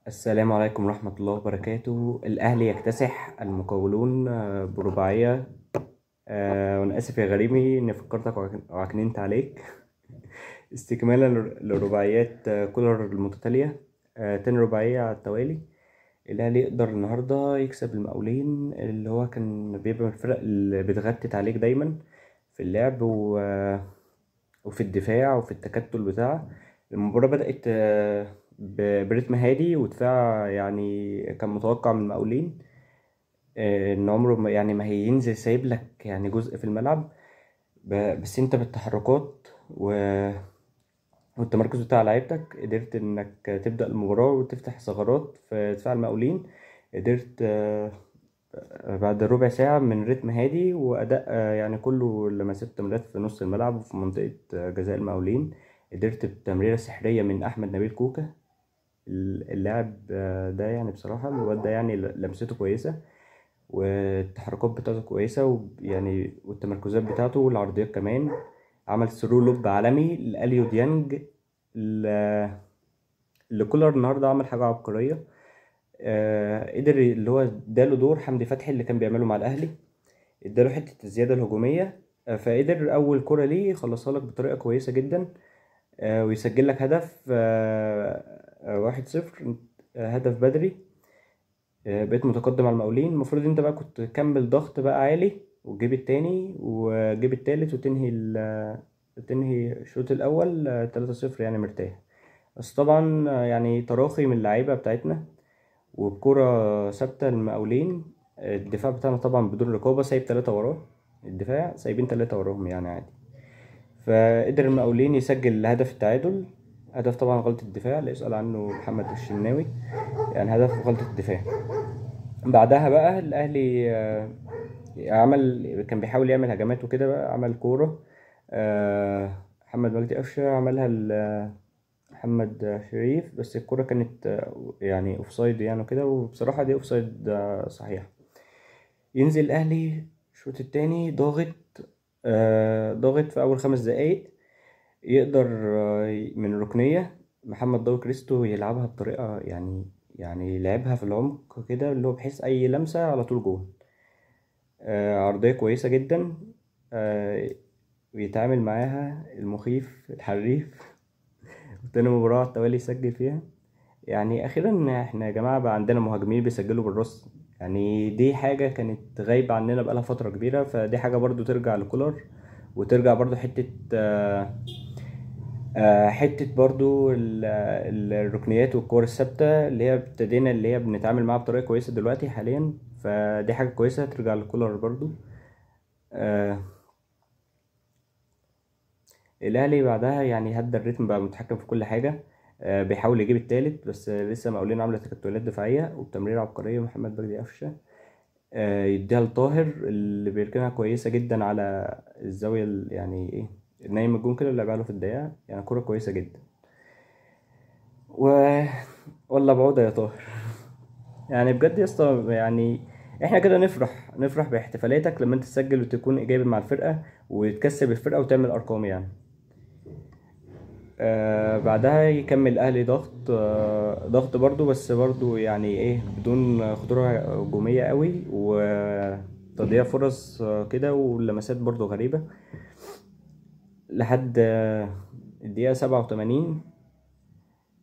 السلام عليكم ورحمة الله وبركاته. الأهلي يكتسح المقاولون برباعية. وأنا آسف يا غريمي إني فكرتك وعكننت عليك. استكمالا لرباعيات كولر المتتالية. تاني رباعية على التوالي. الأهلي يقدر النهاردة يكسب المقاولين اللي هو كان بيبقى من الفرق اللي بتغتت عليك دايما في اللعب وفي الدفاع وفي التكتل بتاعه. المباراة بدأت برتم هادي ودفاع يعني كان متوقع من المقاولين. ان عمره ما هينزل سايب لك يعني جزء في الملعب. بس انت بالتحركات والتمركز بتاع لعيبتك قدرت انك تبدأ المباراة وتفتح ثغرات في دفاع المقاولين. قدرت بعد ربع ساعة من رتم هادي وأداء يعني كله لمسات تمريرات في نص الملعب وفي منطقة جزاء المقاولين. قدرت بتمريرة سحرية من أحمد نبيل كوكا. اللاعب ده يعني بصراحة الواد ده يعني لمسته كويسة والتحركات بتاعته كويسة ويعني والتمركزات بتاعته والعرضيات كمان. عمل ثرو لوب عالمي لأليو ديانج. ل- لكولر النهاردة عمل حاجة عبقرية. قدر اللي هو اداله دور حمدي فتحي اللي كان بيعمله مع الأهلي. اداله حتة الزيادة الهجومية. فقدر أول كرة ليه يخلصها لك بطريقة كويسة جدا. ويسجل لك هدف 1-0. هدف بدري. بقيت متقدم على المقاولين. المفروض انت بقى كنت تكمل ضغط بقى عالي وتجيب التاني وتجيب التالت وتنهي تنهي الشوط الأول 3-0 يعني مرتاح. بس طبعا يعني تراخي من اللعيبة بتاعتنا وبكرة ثابتة المقاولين. الدفاع بتاعنا طبعا بدون رقابة سايب 3 وراه. الدفاع سايبين 3 وراهم يعني عادي. فقدر المقاولين يسجل هدف التعادل. هدف طبعا غلطة الدفاع اللي يسأل عنه محمد الشناوي. يعني هدف غلطة الدفاع. بعدها بقى الأهلي كان بيحاول يعمل هجمات وكده بقى عمل كورة. محمد مجدي قفشة عملها محمد شريف. بس الكورة كانت يعني اوفسايد يعني وكده وبصراحة دي اوفسايد صحيح. ينزل الأهلي الشوط التاني ضاغط. ضاغط في أول 5 دقايق. يقدر من ركنية محمد ضوي كريستو يلعبها بطريقة يعني لعبها في العمق كده اللي هو بحيث أي لمسة على طول جول. عرضية كويسة جدا. آه، بيتعامل معاها المخيف الحريف. تاني مباراة على التوالي يسجل فيها. يعني أخيرا احنا يا جماعة بقى عندنا مهاجمين بيسجلوا بالراس. يعني دي حاجة كانت غايبة عننا بقالها فترة كبيرة فدي حاجة برضو ترجع لكولر. وترجع برضو حتة حتة برضو الركنيات والكور الثابتة اللي هي ابتدينا اللي هي بنتعامل معاها بطريقة كويسة دلوقتي حاليا. فدي حاجة كويسة ترجع لكولر برضو. آه، الاهلي بعدها يعني هدى الريتم بقى متحكم في كل حاجه. بيحاول يجيب التالت بس لسه مقاولين عامله تكتلات دفاعيه وبتمرير عبقريه محمد مجدي قفشه. يديها لطاهر اللي بيركنها كويسه جدا على الزاويه يعني ايه نايم الجون كده اللي لعبها له في الدقيقه يعني كوره كويسه جدا. و والله بعوده يا طاهر. يعني بجد يا اسطى يعني احنا كده نفرح باحتفالاتك لما انت تسجل وتكون ايجابي مع الفرقه وتكسب الفرقه وتعمل ارقام يعني. بعدها يكمل الاهلي ضغط برضو بس برضو يعني ايه بدون خطوره هجوميه قوي وتضييع فرص كده واللمسات برضو غريبه لحد الدقيقه 87.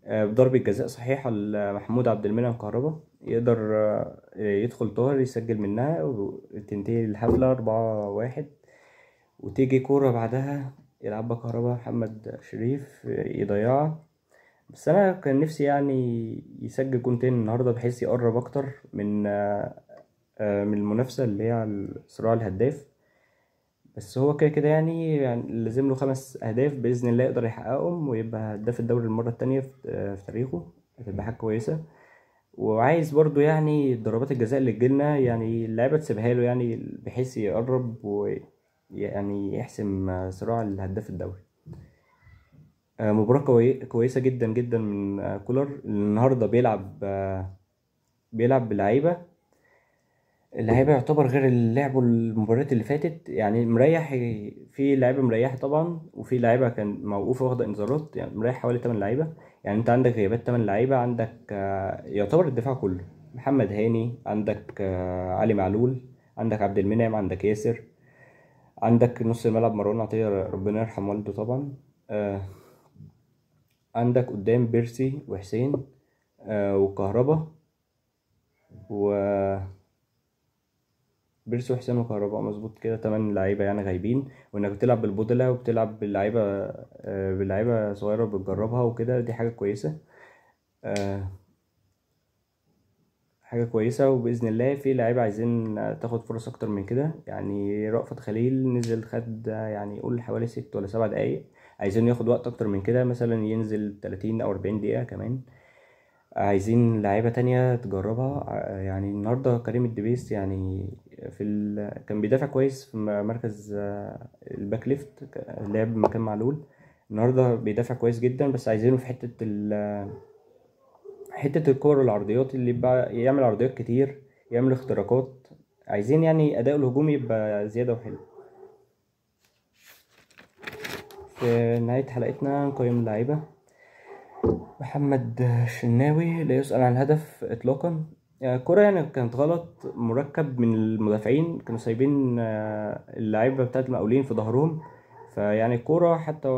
بضربة جزاء صحيحة لمحمود عبد المنعم كهربا يقدر يدخل طاهر يسجل منها وتنتهي الحفلة 4-1. وتيجي كورة بعدها يلعبها كهربا محمد شريف يضيعها. بس انا كان نفسي يعني يسجل جون تاني النهارده بحيث يقرب اكتر من المنافسه اللي هي على صراع الهداف. بس هو كده كده يعني لازم له 5 اهداف باذن الله يقدر يحققهم ويبقى هداف الدوري المره التانية في تاريخه. هتبقى حاجه كويسه. وعايز برضو يعني ضربات الجزاء اللي تجيلنا يعني اللعيبه تسيبها له يعني بحيث يقرب ويعني يحسم صراع الهداف الدوري. مباراة كويسة جدا جدا من كولر النهاردة بيلعب اللعيبة يعتبر غير اللعب المباريات اللي فاتت يعني مريح. في لعيبة مريحة طبعا وفي لعيبة كان موقوفة واخدة انذارات يعني مريح حوالي 8 لعيبة. يعني انت عندك غيابات 8 لعيبة، عندك يعتبر الدفاع كله: محمد هاني، عندك علي معلول، عندك عبد المنعم، عندك ياسر، عندك نص الملعب مروان عطية ربنا يرحم والده طبعا، آه، عندك قدام بيرسي وحسين وكهربا، وبيرسي وحسين وكهربا مظبوط كده 8 لعيبة يعني غايبين. وانك بتلعب بالبودلة وبتلعب باللعيبة باللعيبة صغيرة بتجربها وكده، دي حاجة كويسة. آه، حاجة كويسة، وبإذن الله في لعيبة عايزين تاخد فرص أكتر من كده. يعني رأفت خليل نزل خد يعني قول حوالي 6 ولا 7 دقايق، عايزين ياخد وقت أكتر من كده، مثلا ينزل 30 أو 40 دقيقة كمان. عايزين لعيبة تانية تجربها. يعني النهاردة كريم الدبيس يعني كان بيدافع كويس في مركز الباك ليفت، لعب مكان معلول. النهاردة بيدافع كويس جدا، بس عايزينه في حتة الكور والعرضيات، اللي يبقى يعمل عرضيات كتير، يعمل اختراقات. عايزين يعني أداء الهجومي يبقى زيادة وحلو. في نهاية حلقتنا نقيم اللعيبة: محمد الشناوي لا يسأل عن الهدف إطلاقا. الكرة يعني كانت غلط، مركب من المدافعين كانوا سايبين اللعيبة بتاعت المقاولين في ظهرهم، فيعني الكرة حتى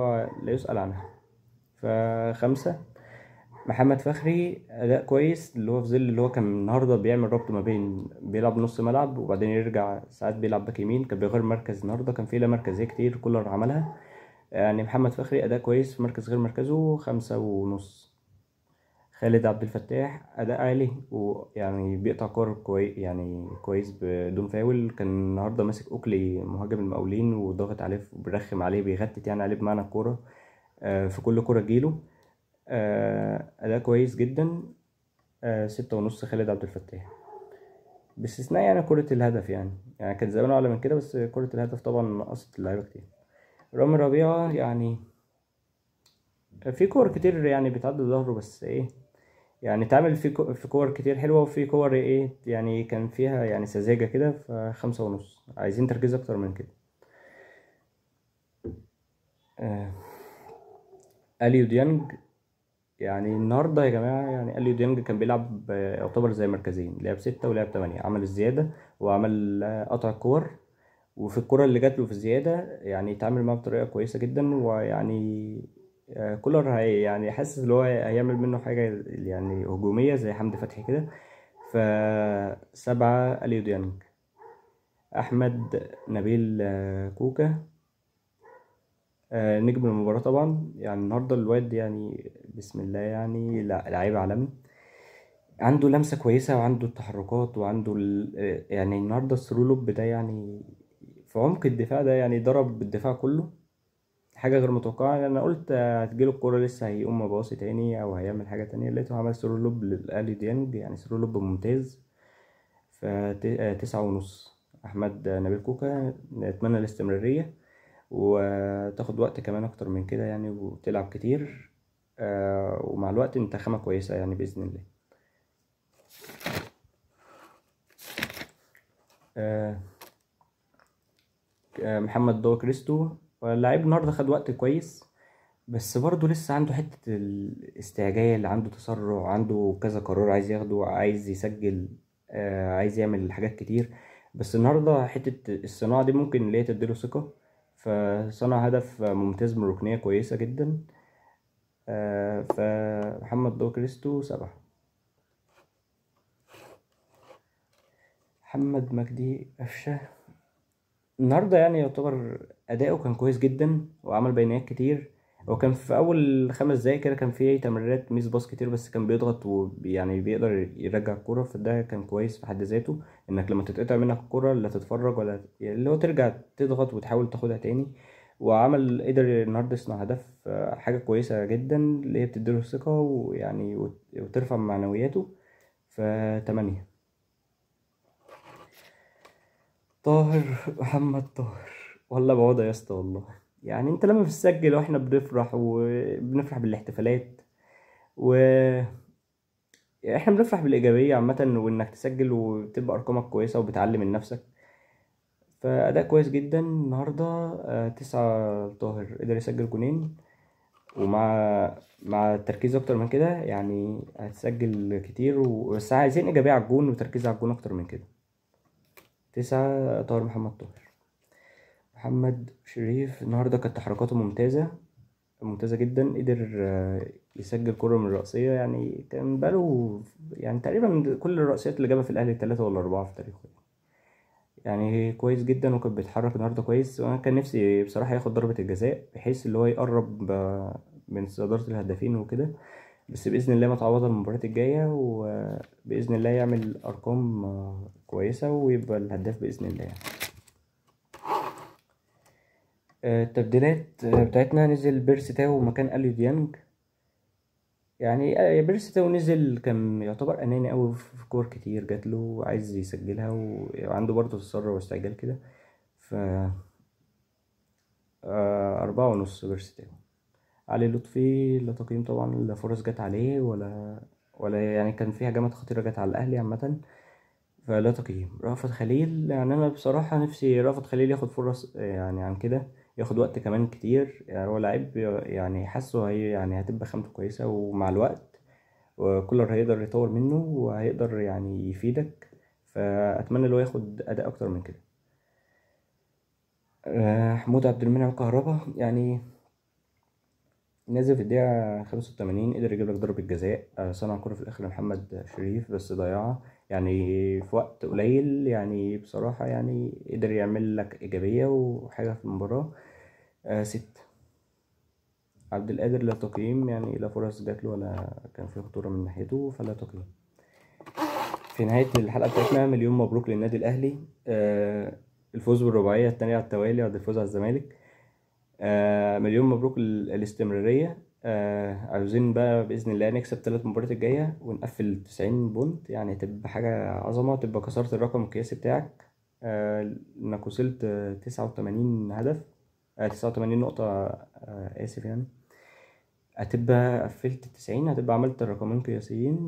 لا يسأل عنها. ف5. محمد فخري أداء كويس، اللي هو في ظل اللي هو كان النهاردة بيعمل ربط ما بين بيلعب نص ملعب وبعدين يرجع ساعات بيلعب باك يمين، كان بيغير مركز. النهاردة كان فيه لا مركزية كتير كولر عملها. يعني محمد فخري أداء كويس في مركز غير مركزه، 5.5. خالد عبد الفتاح أداء عالي، ويعني بيقطع كور كويس، يعني كويس بدون فاول. كان النهاردة ماسك أوكلي مهاجم المقاولين وضاغط عليه، بيرخم عليه، بيغتت يعني عليه بمعنى الكورة في كل كورة تجيله. أداء كويس جدا. 6.5 خالد عبد الفتاح، باستثناء يعني كرة الهدف. يعني كانت زمان أعلى من كده، بس كرة الهدف طبعا نقصت اللعيبة كتير. رامي ربيعة يعني في كور كتير يعني بتعدي ظهره، بس ايه، يعني اتعمل في كور كتير حلوة، وفي كور ايه يعني كان فيها يعني سذاجة كده. ف5.5، عايزين تركيز أكتر من كده. آه، أليو ديانج، يعني النهاردة يا جماعة يعني أليو ديانج كان بيلعب يعتبر زي مركزين، لعب 6 ولعب 8، عمل الزيادة وعمل قطع الكور. وفي الكرة اللي جات له في الزيادة يعني اتعامل معاها بطريقة كويسة جدا. ويعني كولر هي يعني حاسس ان هو هيعمل منه حاجة يعني هجومية زي حمدي فتحي كده. ف7 أليو ديانج. أحمد نبيل كوكا نجم المباراة طبعا. يعني النهاردة الواد يعني بسم الله، يعني لا لعيب عالمي، عنده لمسة كويسة وعنده التحركات وعنده يعني النهاردة الثرو لوب ده يعني في عمق الدفاع ده، يعني ضرب الدفاع كله، حاجة غير متوقعة. أنا قلت هتجيله الكورة لسه هيقوم مباصي تاني أو هيعمل حاجة تانية، لقيته عمل ثرو لوب لآلي ديانج، يعني ثرو لوب ممتاز. ف9.5. أحمد نبيل كوكا نتمنى الاستمرارية، وتاخد وقت كمان أكتر من كده يعني، وتلعب كتير. ومع الوقت انت خامة كويسة يعني بإذن الله. آه، محمد ضوء كريستو، اللاعب النهارده خد وقت كويس، بس برضه لسه عنده حتة الاستعجال، عنده تسرع، عنده كذا قرار عايز ياخده، عايز يسجل، عايز يعمل حاجات كتير. بس النهارده حتة الصناعة دي ممكن اللي هي تديله ثقة، فصنع هدف ممتاز من ركنية كويسة جدا. فمحمد ضوء كريستو 7. محمد مجدي قفشة النهارده يعني يعتبر أداؤه كان كويس جدا وعمل بينات كتير. هو كان في أول 5 دقايق كده كان فيه تمريرات ميس باص كتير، بس كان بيضغط ويعني بيقدر يرجع الكورة، فده كان كويس في حد ذاته. إنك لما تتقطع منك الكورة لا تتفرج ولا يعني اللي هو ترجع تضغط وتحاول تاخدها تاني. قدر النهارده يصنع هدف، حاجة كويسة جدا اللي هي بتديله الثقة ويعني وترفع من معنوياته. ف8. طاهر محمد طاهر، والله بعوضة يا اسطى والله. يعني انت لما بتسجل واحنا بنفرح وبنفرح بالاحتفالات، و احنا بنفرح بالايجابيه عامه، وانك تسجل وتبقى ارقامك كويسه وبتعلم من نفسك. فاداء كويس جدا النهارده. 9 طاهر قدر يسجل جونين. ومع التركيز اكتر من كده يعني هتسجل كتير بس عايزين ايجابية على الجون وتركيز على الجون اكتر من كده. 9 طاهر محمد طاهر. محمد شريف النهارده كانت تحركاته ممتازة، ممتازة جدا. قدر يسجل كرة من الرأسية، يعني كان بقاله يعني تقريبا كل الرأسيات اللي جابها في الأهلي 3 ولا 4 في تاريخه، يعني كويس جدا. وكان بيتحرك النهارده كويس، وأنا كان نفسي بصراحة ياخد ضربة الجزاء بحيث اللي هو يقرب من صدارة الهدافين وكده. بس بإذن الله متعوضة المباريات الجاية، وبإذن الله يعمل أرقام كويسة ويبقى الهداف بإذن الله يعني. التبديلات بتاعتنا: نزل بيرسي تاو مكان أليو ديانج. يعني بيرسي تاو نزل كان يعتبر أناني أوي في كور كتير جات له وعايز يسجلها، وعنده برضه تسرع واستعجال كده. ف 4.5 بيرسي تاو. علي لطفي لا تقييم طبعا، لا فرص جت عليه ولا يعني كان في هجمات خطيرة جت على الأهلي عامة، فلا تقييم. رأفت خليل، يعني أنا بصراحة نفسي رأفت خليل ياخد فرص يعني عن كده، ياخد وقت كمان كتير. يعني هو لعيب يعني حاسه هي يعني هتبقى خامته كويسة، ومع الوقت وكولر هيقدر يطور منه وهيقدر يعني يفيدك. فأتمنى لو ياخد أداء أكتر من كده. محمود عبد المنعم كهربا، يعني نازل في الدقيقة 85 قدر يجيب لك ضربة جزاء، صنع كرة في الآخر لمحمد شريف بس ضيعها يعني في وقت قليل. يعني بصراحة يعني قدر يعمل لك إيجابية وحاجة في المباراة. 6. عبد القادر لا تقييم، يعني لا فرص جات له ولا كان في خطورة من ناحيته، فلا تقييم. في نهاية الحلقة بتاعتنا، مليون مبروك للنادي الأهلي. الفوز بالرباعية التانية على التوالي بعد الفوز على الزمالك. مليون مبروك الاستمرارية. عاوزين بقى بإذن الله نكسب 3 مباريات الجاية ونقفل 90 بونت، يعني تبقى حاجة عظمة، تبقى كسرت الرقم القياسي بتاعك. إنك وصلت 89 هدف، 89 نقطة. آسف يعني. هتبقى قفلت 90، هتبقى عملت رقمين قياسيين.